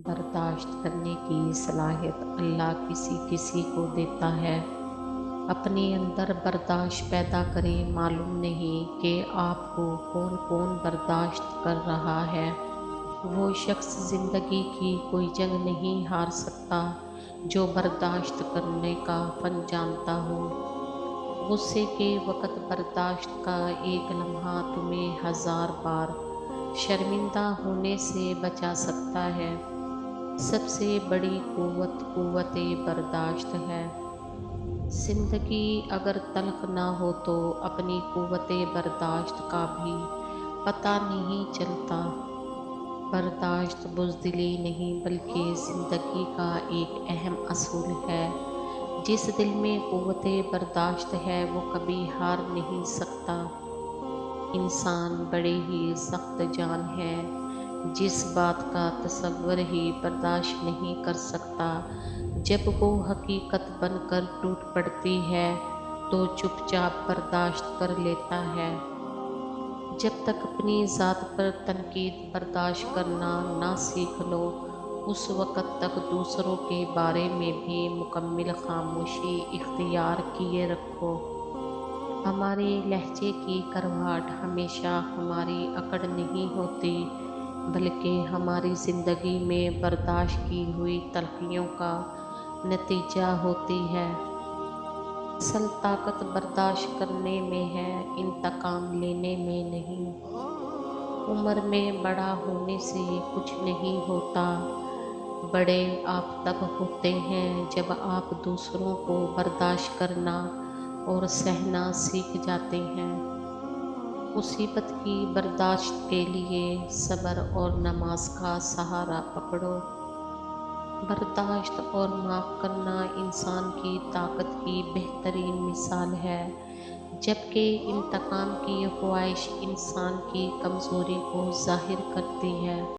बर्दाश्त करने की सलाहियत अल्लाह किसी किसी को देता है। अपने अंदर बर्दाश्त पैदा करें। मालूम नहीं कि आपको कौन कौन बर्दाश्त कर रहा है। वो शख्स ज़िंदगी की कोई जंग नहीं हार सकता जो बर्दाश्त करने का फन जानता हो। गुस्से के वक़्त बर्दाश्त का एक लम्हा तुम्हें हज़ार बार शर्मिंदा होने से बचा सकता है। सबसे बड़ी क़ुव्वत क़ुव्वत बर्दाश्त है। ज़िंदगी अगर तल्ख़ ना हो तो अपनी क़ुव्वत बर्दाश्त का भी पता नहीं चलता। बर्दाश्त बुज़दिली नहीं बल्कि ज़िंदगी का एक अहम असूल है। जिस दिल में क़ुव्वत बर्दाश्त है वो कभी हार नहीं सकता। इंसान बड़े ही सख्त जान है। जिस बात का तसव्वुर ही बर्दाश्त नहीं कर सकता, जब वो हकीकत बनकर टूट पड़ती है तो चुपचाप बर्दाश्त कर लेता है। जब तक अपनी ज़ात पर तनकीद बर्दाश्त करना ना सीख लो, उस वक़्त तक दूसरों के बारे में भी मुकम्मल खामोशी इख्तियार किए रखो। हमारे लहजे की करवाहट हमेशा हमारी अकड़ नहीं होती, बल्कि हमारी ज़िंदगी में बर्दाश्त की हुई तलख़ियों का नतीजा होती है। असल ताकत बर्दाश्त करने में है, इंतकाम लेने में नहीं। उम्र में बड़ा होने से कुछ नहीं होता। बड़े आप तब होते हैं जब आप दूसरों को बर्दाश्त करना और सहना सीख जाते हैं। मुसीबत की बर्दाश्त के लिए सब्र और नमाज का सहारा पकड़ो। बर्दाश्त और माफ़ करना इंसान की ताकत की बेहतरीन मिसाल है, जबकि इंतकाम की ख्वाहिश इंसान की कमज़ोरी को ज़ाहिर करती है।